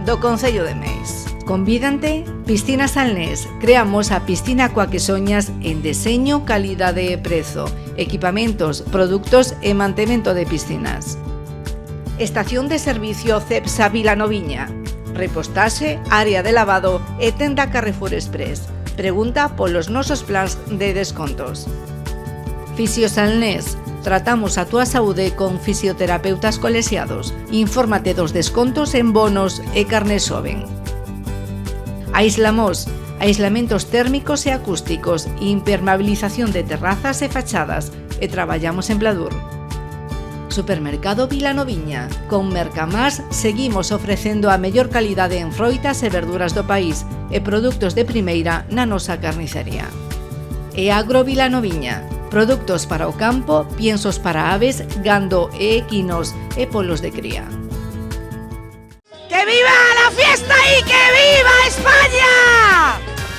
do Concello de Meis. Convídante Piscina Salnés. Creamos a piscina coa que soñas en deseño, calidade e prezo, equipamentos, produtos e mantemento de piscinas. Estación de servicio Cepsa Vilanoviña. Repostaxe, área de lavado e tenda Carrefour Express. Pregunta polos nosos plans de descontos. Fisio Salnés. Tratamos a túa saúde con fisioterapeutas colexiados. Infórmate dos descontos en bonos e carné xoven. Aislamos. Aislamentos térmicos e acústicos, impermeabilización de terrazas e fachadas e traballamos en Pladur. Supermercado Vilanoviña. Con Mercamás seguimos ofrecendo a mellor calidade en froitas e verduras do país e produtos de primeira na nosa carnicería. E Agro Vilanoviña. Produtos para o campo, piensos para aves, gando e equinos e polos de cría. ¡Que viva la fiesta y que viva España!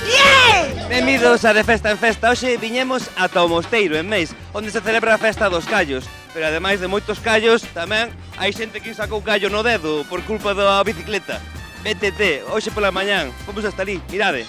¡Yeah! Benvidos a De Festa en Festa. Hoxe viñemos ata o Mosteiro, en Meis, onde se celebra a Festa dos Callos. Pero ademais de moitos callos, tamén hai xente que sacou callo no dedo por culpa da bicicleta. VTT, hoxe pola mañán, fomos hasta ali, mirade.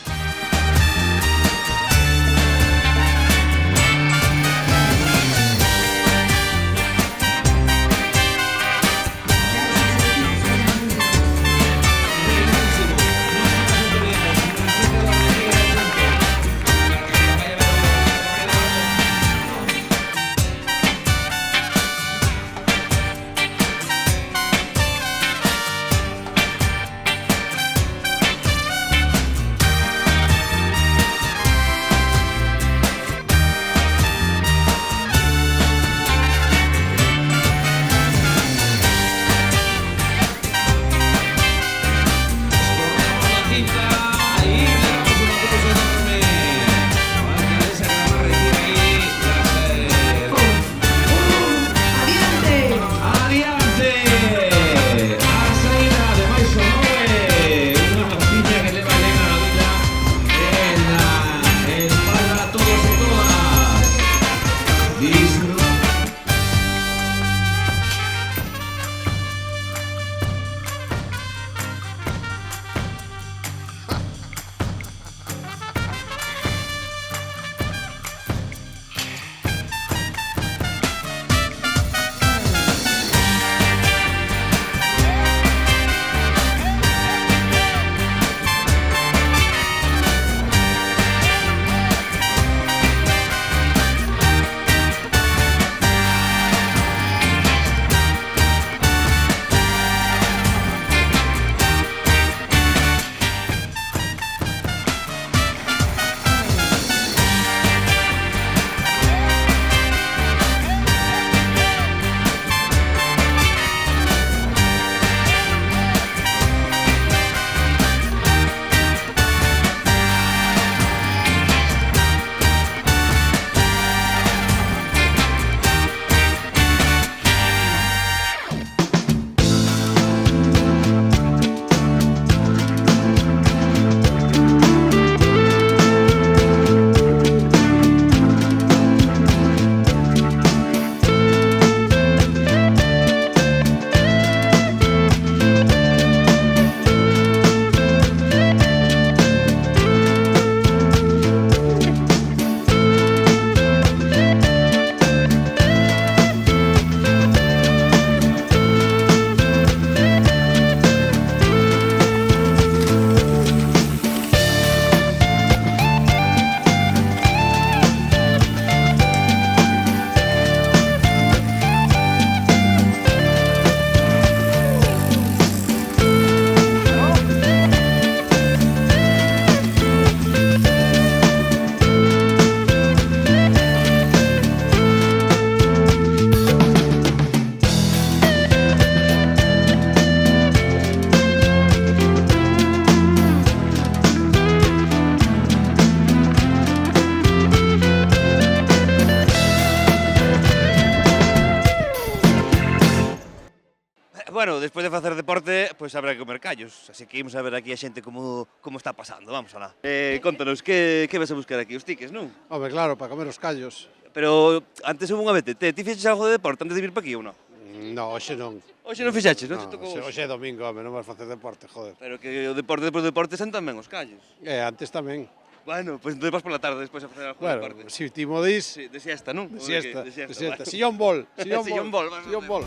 Bueno, despois de facer deporte, pois habrá que comer callos, así que imos a ver aquí a xente como está pasando, vamos alá. Contanos, que vas a buscar aquí, os tiques, non? Home, claro, para comer os callos. Pero antes hubo unha VTT, ti fixes algo de deporte antes de vir para aquí ou non? No, hoxe non. Hoxe non fixeches, non te No, tocou hoxe é domingo, home, non vas facer deporte, joder. Pero que o deporte depois do deporte sen tamén os callos. Antes tamén. Bueno, pois entón vas pola tarde despois a facer algo de Bueno, deporte. si ti mo dis, Sí, de siesta, non? de Ou siesta, que? de siesta. Bueno. Sillón bol, Sillón bol, vas a sillón hacer. bol.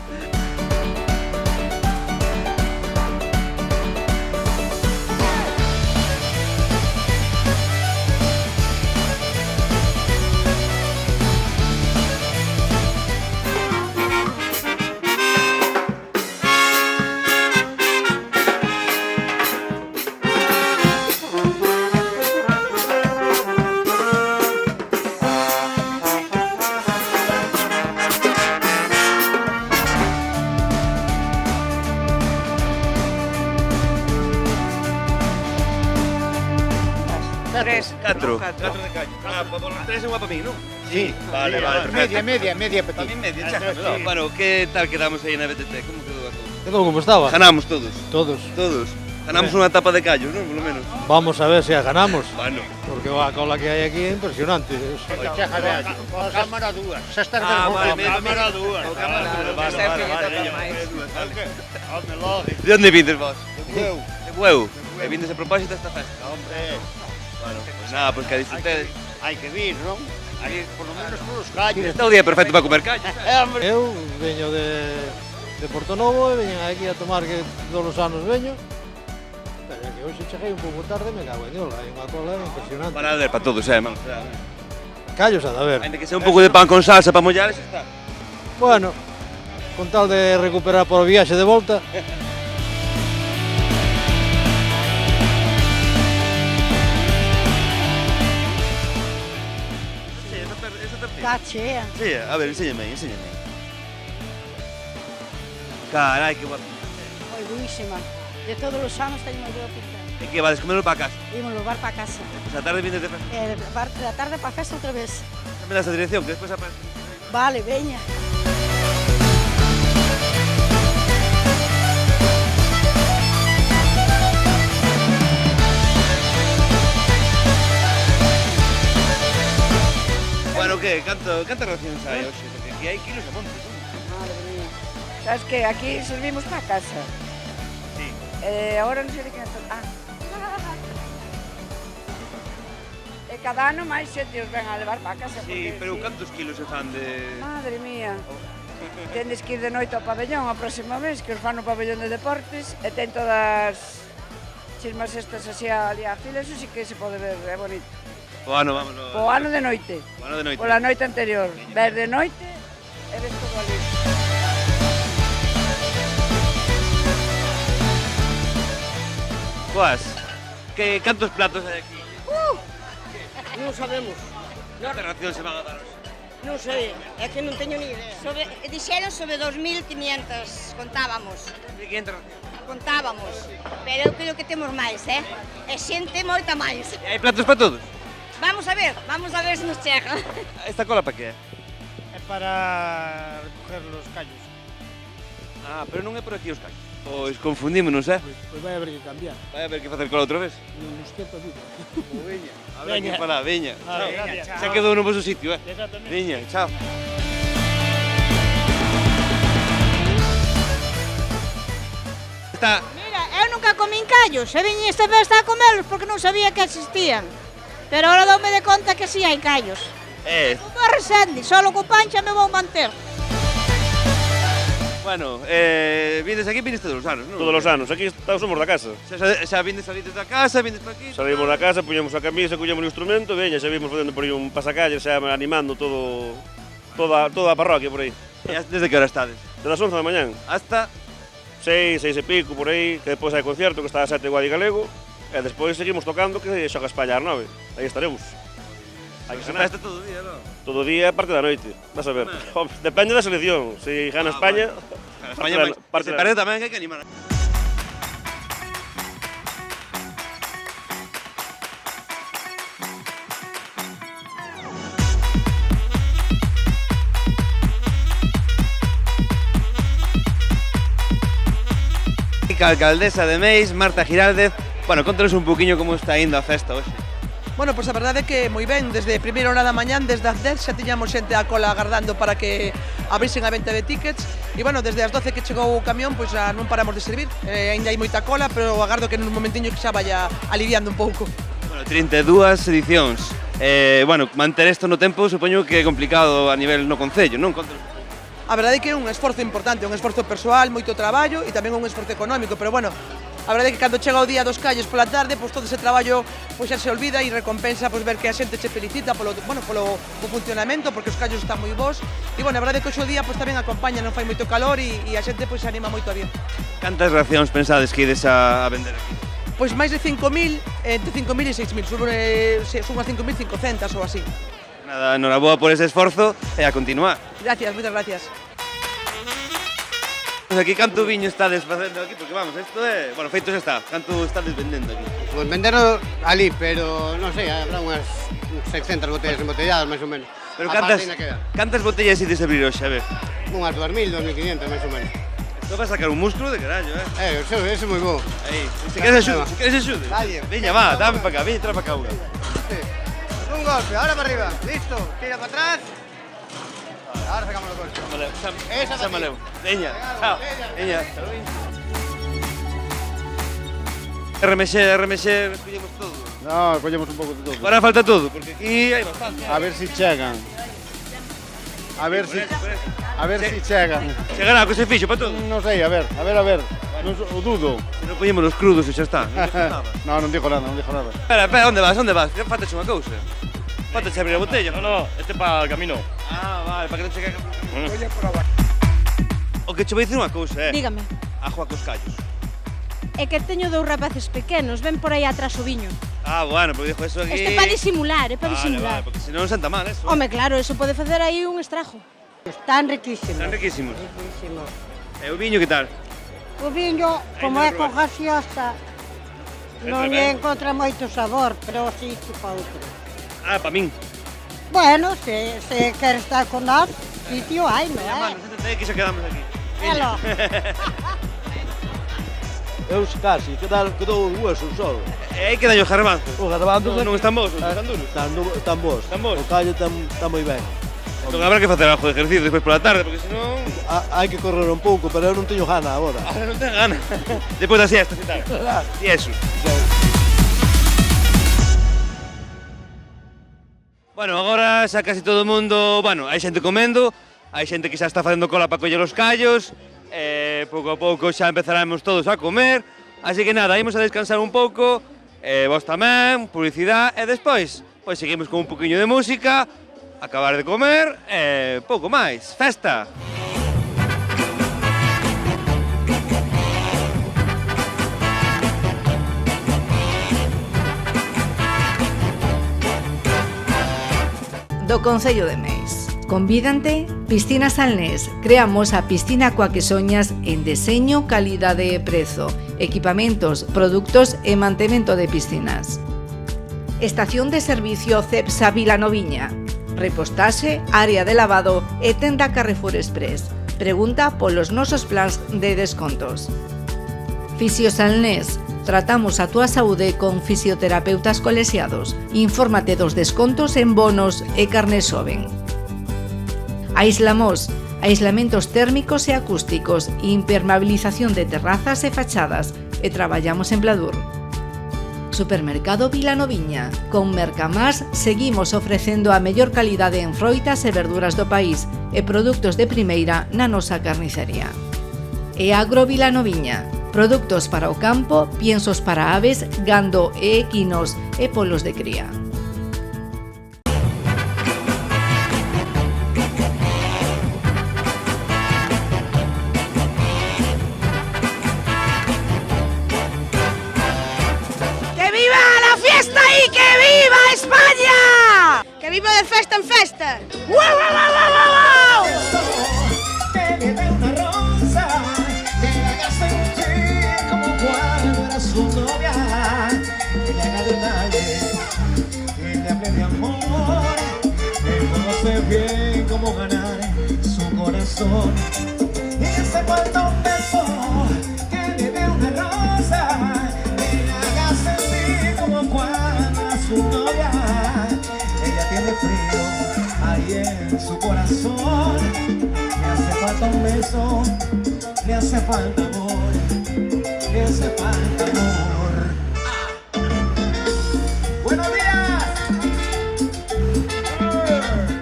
Tres. Catro. Catro. Catro de callo. Ah, por tres é unha para mí, non? Sí, Vale, vale, perfecto. media para Tamén media, chájamelo. Bueno, que tal quedamos aí na BTT? Como quedou a cousa? Quedou como estaba. Ganamos todos. Todos. Todos. Ganamos unha tapa de callos, non? Por lo menos. Vamos a ver se a ganamos. Bueno. Porque a cola que hai aquí é impresionante. Cámara dúas. Xa estás cámara dúas. De onde vindes vos? De Bueu. E vindes a propósito esta festa? Hombre, Bueno, pues nada, pues que disfrutedes. hai que vir, non? Hai por lo menos por os callos. Está o día perfecto para comer callos. Eu veño de Portonovo e veñen aquí a tomar que todos os anos veño. Pero é que hoxe cheguei un pouco tarde e me cago en Dios, hai unha cola impresionante. Para ver para todos, man. Callos a de ver. Ainda que sea un pouco de pan con salsa para mollar, eso está. Bueno, con tal de recuperar por o viaxe de volta. Está chea. Sí, a ver, enséñame. Carai, que guapo. Moi buísima. De todos os anos teño moi boa pinta. E que vades comelo para casa? Imos levar para casa. Esa tarde vindes de festa. Da tarde para festa outra vez. Me das a dirección, que despois aparece. Vale, veña. Bueno, que? Canta racións hai hoxe? Porque aquí hai kilos a monte, non? Madre mía. Sabes que aquí servimos para casa. Sí. Agora non sei de quen está. E cada ano máis xente os ven a levar para casa. Sí, porque, pero cantos kilos se fan de... Madre mía. Tendes que ir de noite ao pabellón a próxima vez, que os fan no pabellón de deportes, e ten todas chismas estas así ali a fila, eso sí que se pode ver, é bonito. O ano, vámonos. O ano de noite. O ano de noite. Pola noite anterior. Ver de noite e ves todo ali. Coas, que cantos platos hai aquí? Non sabemos, Cantas racións se van a dar hoxe? non sei, é que non teño ni idea. Dixeron sobre 2.500, contábamos, 1.500 racións. contábamos, pero eu creo que temos máis, e xente moita máis. E hai platos para todos? Vamos a ver se nos chega. Esta cola para que é? É para recoger os callos. Ah, pero non é por aquí os callos. Pois confundímonos, Pois vai haber que cambiar. Vai haber que facer cola outra vez. Non nos quepa dúda. Veña. A ver Veña. que para, veña. Vale, Chao. gracias. Xa quedou no vosso sitio, Exactamente. Veña, chao. Está... Mira, eu nunca comín callos, e viñen esta festa a comelos porque non sabía que existían. Pero ahora doume de conta que si hai callos. Como a Resende, solo co pancha me vou manter. Bueno, vindes aquí, vindes todos os anos, non? Todos os anos, aquí somos da casa. Xa vindes salides da casa, vindes para aquí... Salimos da casa, puñemos a camisa, collemos o instrumento, veña, xa vimos facendo por aí un pasacalle, xa animando toda a parroquia por aí. E desde que hora estades? Desde as 11 da mañán. Hasta? 6 e pico por aí, que despois hai concerto que está a 7 de Guadi Galego, e despois seguimos tocando que xoga España ás 9. Aí estaremos. Hai que ganar. Festa todo o día, non? Todo o día, parte da noite. Vas a ver. Depende da selección. Se gana España... España, se perde tamén que hai que animar. A alcaldesa de Meis, Marta Giraldez. Bueno, contanos un poquinho como está indo a festa hoxe. Bueno, pois a verdade é que moi ben, desde primeira hora da mañán, desde as 10 xa tiñamos xente a cola agardando para que abrisen a venta de tickets E, bueno, desde as 12 que chegou o camión, pois non paramos de servir. Ainda hai moita cola, pero agardo que nun momentiño que xa vaya aliviando un pouco. Bueno, 32 edicións. Bueno, manter isto no tempo supoño que é complicado a nivel no Concello, non? A verdade é que é un esforzo importante, un esforzo persoal, moito traballo e tamén un esforzo económico, pero bueno, a verdade é que cando chega o día dos callos pola tarde, pois todo ese traballo pois xa se olvida e recompensa pois ver que a xente che felicita polo funcionamento, porque os callos están moi bons. E bueno, a verdade é que hoxe o día pois tamén acompaña, non fai moito calor e a xente pois se anima moito a vir. Cantas racións pensades que ides a vender aquí? Pois máis de 5.000, entre 5.000 e 6.000, son unhas 5.500 ou así. Nada, enhoraboa por ese esforzo e a continuar. Gracias, moitas gracias. Pues aquí canto viño estades facendo aquí, porque vamos, isto é... Bueno, feito xa está, canto estades vendendo aquí? Pues venderlo ali, pero non sei, habrá unhas 600 botellas embotelladas, máis ou menos. Pero cantas botellas ides abrir hoxe, a ver? Unhas 2.000, 2.500, máis ou menos. Isto vai sacar un músculo de carallo, Ese é moi bo. Aí, se queres axude, Veña, va, dame para cá, veña, trae para cá unha. Un golpe, ahora para arriba, listo, tira para atrás. Ahora sacamos o coche. Esa maleu. Veña, chao. Veña. Remexer, collemos todo. No, collemos un pouco de todo. Agora falta todo, porque aquí hai bastante. A ver si chegan. A ver si chegan. Chegará, que se fixo para todo? Non sei, a ver. O dudo. Se non poñemos os crudos e xa está. Non dijo nada. Espera, onde vas? Faltache unha cousa. Faltache abrir a botella. No, este para el camino. Ah, vale, para que non chegue a... O que che vou dicir unha cousa, Dígame. Ajo a cos callos. É que teño 2 rapaces pequenos, ven por aí atrás o viño. Ah, bueno, porque dixo eso aquí... Isto é para disimular, Vale, porque senón senta mal eso. Home, claro, eso pode facer aí un estrago. Están riquísimos. Están riquísimos. Riquísimos. E o viño que tal? O viño, como é con gaseosa, non lle encontra moito sabor, pero sí tipo outro. Ah, para min. Bueno, se quer estar con nós, sitio hai, non é? Mano, sentate aí que xa quedamos aquí. Elo. Eu casi, quedou os huesos só. E aí quedan os garbanzos. Os garbanzos non están bons, están duros. Están bons. O callo está moi ben. Entón habrá que facer algo de ejercicio despois pola tarde, porque senón... Hai que correr un pouco, pero eu non teño gana agora. Ahora non ten gana. Despois da siesta, e tal. E eso. Bueno, agora xa casi todo o mundo... Bueno, hai xente comendo, hai xente que xa está facendo cola para coller os callos, pouco a pouco xa empezaremos todos a comer, así que nada, imos a descansar un pouco, vos tamén, publicidade, e despois, pois seguimos con un poquinho de música, acabar de comer, e pouco máis, festa! Do Concello de Meis. Convídante Piscina Salnés. Creamos a piscina coa que soñas en deseño, calidade e prezo, equipamentos, produtos e mantemento de piscinas. Estación de servicio Cepsa Vilanoviña. Repostaxe, área de lavado e tenda Carrefour Express. Pregunta polos nosos plans de descontos. Fisio Salnés. Tratamos a túa saúde con fisioterapeutas colexiados. Infórmate dos descontos en bonos e carné xoven. Aislamos. Aislamentos térmicos e acústicos, impermeabilización de terrazas e fachadas, e traballamos en Pladur. Supermercado Vilanoviña. Con Mercamás seguimos ofrecendo a mellor calidade en froitas e verduras do país e produtos de primeira na nosa carnicería. E Agro Vilanoviña. Productos para o campo, piensos para aves, gando e equinos e polos de cría. ¡Que viva la fiesta y que viva España! ¡Que viva de festa en festa! ¡Wow, wow, wow, wow, wow! Su novia, que le haga detalles, que le hable de amor, que conoce bien cómo ganar su corazón. Y se falta un beso, que le dé una rosa, que le haga sentir como cuando a su novia. Ella tiene frío ahí en su corazón. Me hace falta un beso. eso le hace falta amor, le hace falta amor. ¡Buenos días!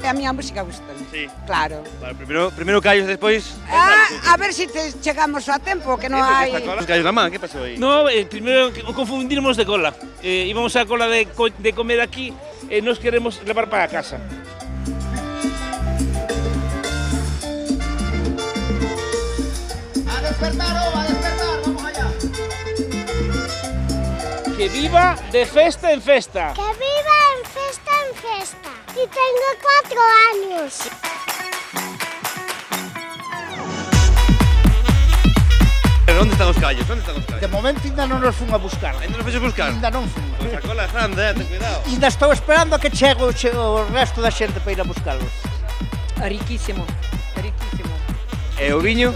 A miña música gusta. Sí. Claro. Vale, primeiro callos, despois... A ver se chegamos a tempo, que non hai... Os callos na man, que pasou aí? No, primeiro confundimos de cola. Íbamos a cola de comer aquí e nos queremos levar para casa. ¡A despertar, vamos allá! Que viva de festa en festa. Que viva en festa en festa. Y tengo 4 años. Onde están os callos? Onde están os callos? De momento ainda non nos fun a buscar. Ainda non fexes buscar? Ainda non fun. Pois a cola é grande, ten cuidado. Ainda estou esperando a que chegue o resto da xente para ir a buscarlos. Riquísimo, riquísimo. E o viño?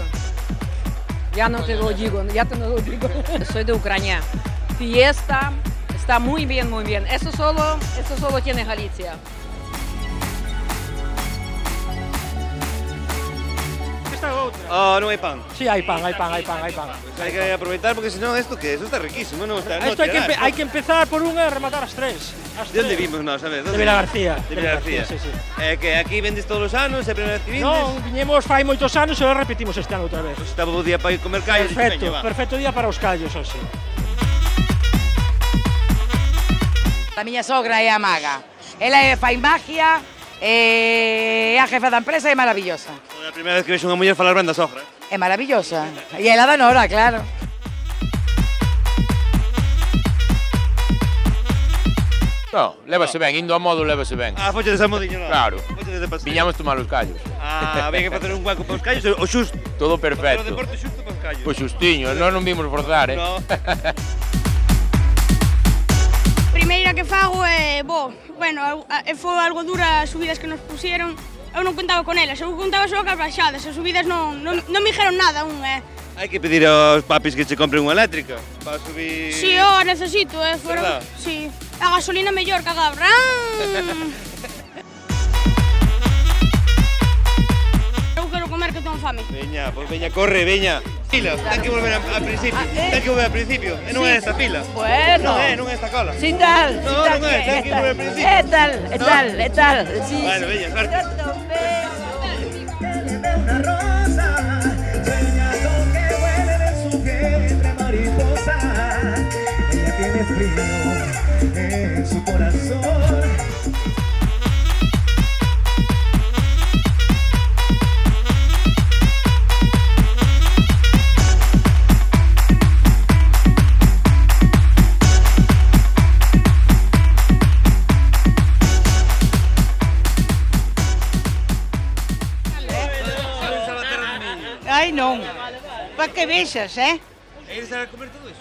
Ya no te lo digo, ya te lo digo. Soy de Ucrania. Fiesta, está muy bien, muy bien. Eso solo tiene Galicia. Oh, non hai pan? Sí, hay pan, hay pan, hay pan, hay pan. Pues hai que aproveitar porque senón esto que eso está riquísimo, non está. Esto hay que empezar por unha e rematar as 3. De onde vimos nós, a ver? De Vilagarcía. De Vilagarcía. Sí, sí. Que aquí vendes todos os anos, é a primeira vez que vindes? Non, viñemos fai moitos anos e ahora repetimos este ano outra vez. Pues está bo día para ir comer callos. Perfecto, perfecto día para os callos, así. A miña sogra é a maga. Ela fai magia, é a jefa da empresa, é maravillosa. É a primeira vez que vexo unha muller falar ben da sogra. É maravillosa. E ela da Nora, claro. No, lévase ben, indo a modo lévase ben. Ah, foche de Samodiño, non? Claro. Foche de paseo. Viñamos tomar os callos. Ah, había que facer un hueco para os callos, o xusto. Todo perfecto. Pero o deporte xusto para os callos. Pois xustiño, non vimos forzar, eh? No. Primeira que fago é, foi algo dura as subidas que nos pusieron. Eu non contaba con elas, eu contaba só cas baixadas, as subidas non me dijeron nada aún, Hai que pedir aos papis que che compren unha eléctrica para subir... Si, eu a necesito, foron... Si, a gasolina mellor que a gabra. Eu quero comer que tengo fame. Veña, pois veña, corre, veña. Fila, ten que volver a principio, ten que volver a principio, e non é esta fila. Bueno. Non é esta cola. Sin tal, No, non é, ten que volver a principio. É tal, sí. Bueno, veña, suerte. Una rosa, soñando que vuele de su vientre mariposa. Ella tiene frío en su corazón. Ai non, para que vexas, E eles a comer todo iso?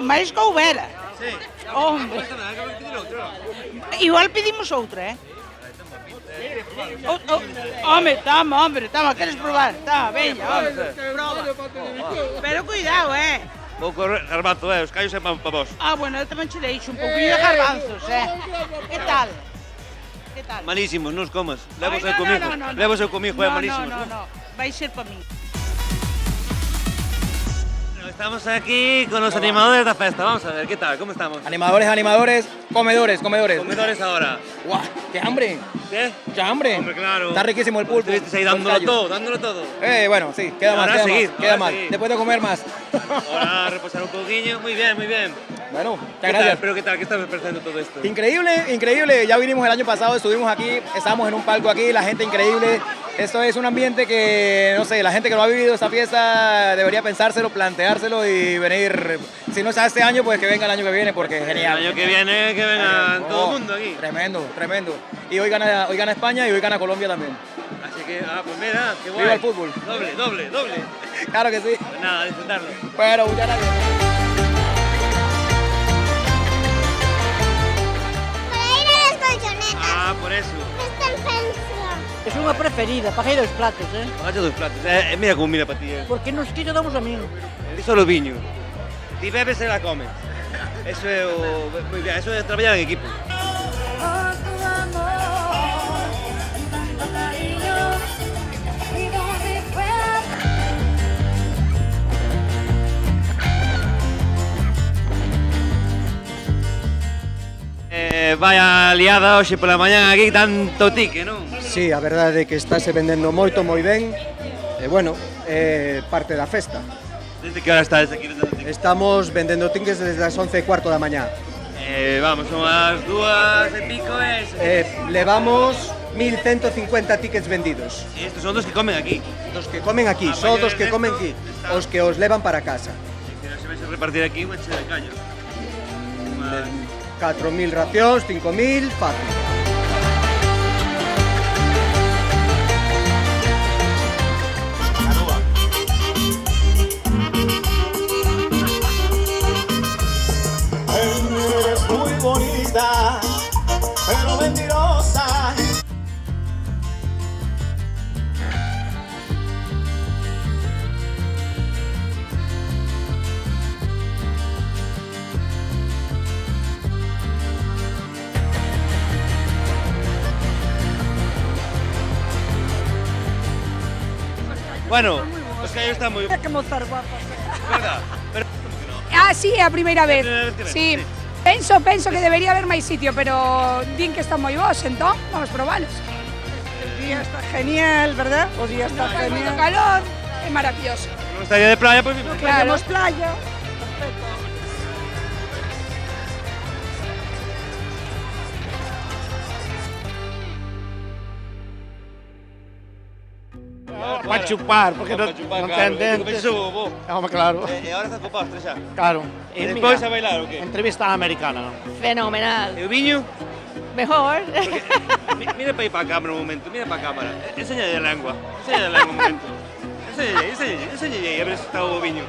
máis que houbera. Sí. Hombre. Non pasa nada, hai que pedir outro. Igual pedimos outra, Hombre, queres probar? Veña, hombre, prova. Pero cuidado, Vou correr, garbanzo, os callos é para vos. Bueno, eu tamén che deixo un pouquinho de garbanzos, Que tal? Que tal? Malísimos, non os comas. Levos eu comigo. Levos eu comigo, é malísimos. No, vai ser para min. Estamos aquí con los animadores da festa. Vamos a ver, ¿qué tal? ¿Cómo estamos? Animadores, comedores. Comedores ahora. ¡Guau! ¡Qué hambre! ¿Qué? ¡Qué hambre! Hombre, claro. Está riquísimo el pulpo. Estuviste ahí dándolo todo. Bueno, sí, queda más. Seguir. Después de comer más. Ahora reposar un poquillo. Muy bien. Bueno, muchas ¿Qué gracias. tal? ¿Pero qué tal? ¿Qué estás pensando todo esto? Increíble. Ya vinimos el año pasado, estuvimos aquí, estábamos en un palco aquí, la gente increíble. Esto es un ambiente que, no sé, la gente que no ha vivido esta fiesta debería pensárselo, planteárselo y venir. Si no es este año, pues que venga el año que viene, porque es genial. El año que viene, que venga todo el mundo aquí. Tremendo. Y hoy gana España y hoy gana Colombia también. Así que, pues mira, qué guay. Viva el fútbol. Doble. Claro que sí. Pues nada, disfrutarlo. Bueno, muchas gracias. Por eso. Es unha preferida, paguei 2 platos, Pagaste 2 platos. Mira como mira para ti. Porque nos que damos a min. Ti solo viño. Ti bebes e la comes. Eso é moi bien, eso é traballar en equipo. Vaya liada hoxe pola mañá aquí, tanto tique, non? Sí, a verdade é que estáse vendendo moito, moi ben. E bueno, é parte da festa. Desde que hora estás aquí vendendo tickets? Estamos vendendo tickets desde as 11:15 da mañá. Vamos, son as 2:00 e... Levamos 1150 tickets vendidos. E estes son dos que comen aquí? Dos que comen aquí, son dos que comen aquí. Os que os levan para casa. Se non se vais a repartir aquí unha chea de callos. 4.000 racións, 5.000, fácil. Eres muy bonita, pero mentirosa. Bueno, os callos están moi... Que mozar guapas. Verdad? Pero... Ah, sí, é a primeira vez. Sí. Penso que debería haber máis sitio, pero din que están moi bons, entón vamos probalos. El día está genial, ¿verdad? O día está Fai moito genial. calor, é maravilloso. Non estaría de playa, pois... Claro. Tenemos playa. Para chupar, porque non ten dentes. Home, claro. E agora estás co postre xa? Claro. E despois a bailar o qué? Entrevista americana. Fenomenal. E o viño? Mejor. Mira para aí para a cámara un momento, mira para a cámara. Enséñalle a lengua un momento. Enséñalle, a ver se está o viño.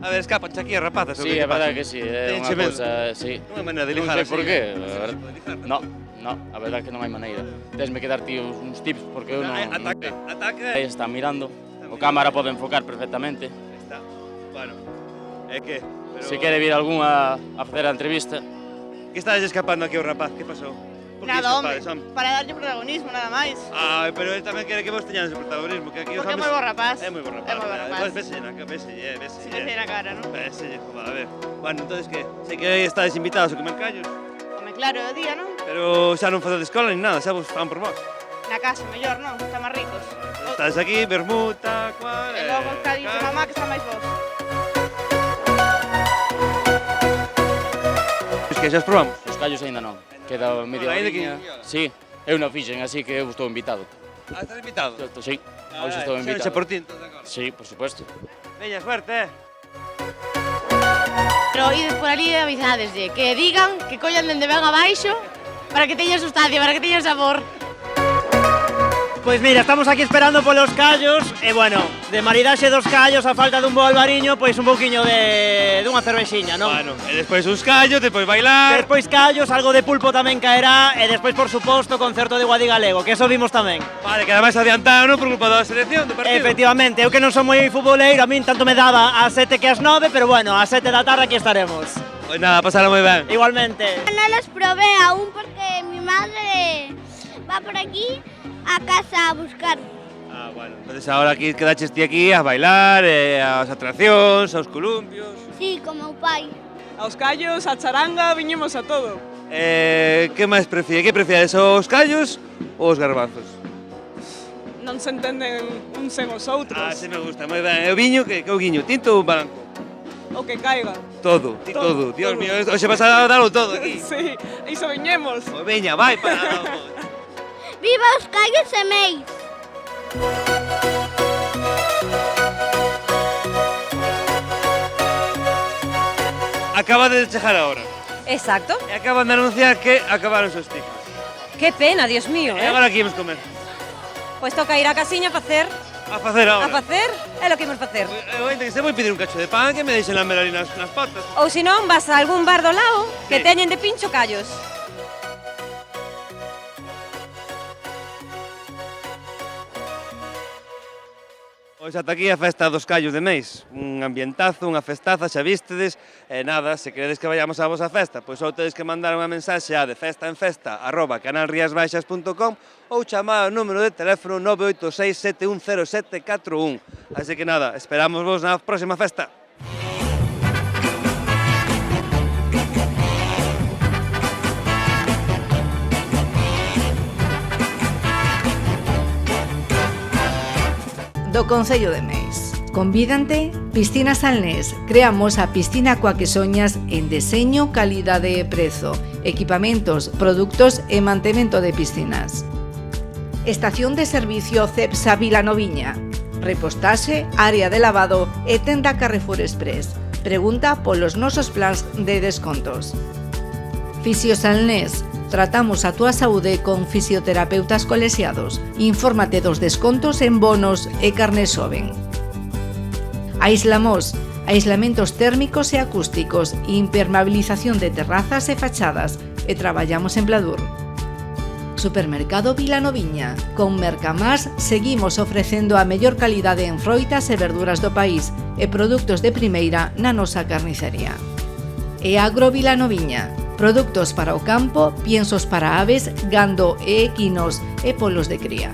A ver, escapanche aquí as rapazas. Sí, é verdade que sí, é unha cousa, sí. Non hai maneira de lijar Non sei así. por qué, no, a verdade que non hai maneira. Tesme que dar ti uns tips, porque eu non... Ataca. Aí está mirando, o cámara pode enfocar perfectamente. Está, bueno, é que... Se quere vir algún a facer a entrevista. Que estás escapando aquí o rapaz, que pasou? Nada, hombre, para darlle protagonismo, nada máis. Ai, pero él tamén quere que vos teñades o protagonismo, que aquí os Porque é homes... moi bo rapaz. É moi bo rapaz. É moi bo rapaz. Pois véselle na Si le na cara, non? Véselle, a ver. Bueno, entonces que? Sei que estades invitados a comer callos, Home, claro, é o día, non? pero xa non facedes escola ni nada, xa vos fan por vos. Na casa, mellor, non? Está máis ricos. Estás aquí, vermuta, cual... E logo os callos de mamá que están máis bons. Pois que xa os probamos. Os callos aínda non. Queda media horiña. Sí, eu non fixen, así que eu estou invitado. Ah, estás invitado? Sí, hoxe estou invitado. Xa por ti, entón, de acordo. Sí, por supuesto. Veña, suerte, Pero ides por ali e avisadeslle que digan que collan dende ben abaixo para que teña sustancia, para que teña sabor. Pois mira, estamos aquí esperando polos callos e, bueno, de maridaxe dos callos a falta dun bo albariño, pois un pouquiño dunha cervexiña, non? Bueno, e despois uns callos, despois bailar... Despois callos, algo de pulpo tamén caerá e despois, por suposto, concerto de Guadi Galego, que eso vimos tamén. Vale, que ademais adiantado, non? Por culpa da selección do partido. Efectivamente, eu que non son moi futboleiro, a min tanto me daba ás 7 que ás 9, pero bueno, ás 7 da tarde aquí estaremos. Pois nada, pasala moi ben. Igualmente. No los probé aún porque mi madre va por aquí a casa a buscar. Ah, bueno, entonces ahora aquí quedaches ti aquí a bailar, as atraccións, aos columpios... Sí, como o pai. Aos callos, a charanga, viñemos a todo. Que máis prefire? Que prefiades, os callos ou os garbanzos? Non se entenden uns sen os outros. Ah, se me gusta, moi ben. E o viño, que o guiño? Tinto ou branco? O que caiga. Todo, todo. Dios mío, hoxe vas a darlo todo aquí. Sí, iso viñemos. Pois veña, vai para... Viva os callos e meis! Acaba de chegar a hora. Exacto. E acaban de anunciar que acabaron os ticos. Qué pena, Dios mío, E agora que imos comer? Pois toca ir á casiña a facer. A facer agora? A facer é lo que imos facer. Eu ainda que se vou pedir un cacho de pan que me deixen lamer ali nas patas. Ou senón vas a algún bar do lado que teñen de pincho callos. Pois ata aquí a festa dos callos de Meis. Un ambientazo, unha festaza, xa vístedes. E nada, se queredes que vayamos a vosa festa, pois só tedes que mandar unha mensaxe a defestaenfesta@canalriasbaixas.com ou chamar ao número de teléfono 986 710741. Así que nada, esperamos vos na próxima festa. do Concello de Meis. Convídante Piscinas Salnés. Creamos a piscina coa que soñas en deseño, calidade e prezo, equipamentos, produtos e mantemento de piscinas. Estación de servicio Cepsa Vilanoviña. Repostaxe, área de lavado e tenda Carrefour Express. Pregunta polos nosos plans de descontos. Fisio Salnés. Tratamos a túa saúde con fisioterapeutas colexiados. Infórmate dos descontos en bonos e carné xoven. Aislamos. Aislamentos térmicos e acústicos, impermeabilización de terrazas e fachadas e traballamos en Pladur. Supermercado Vilanoviña. Con Mercamás seguimos ofrecendo a mellor calidade en froitas e verduras do país e produtos de primeira na nosa carnicería. E Agro Vilanoviña. Produtos para o campo, piensos para aves, gando e equinos e polos de cría.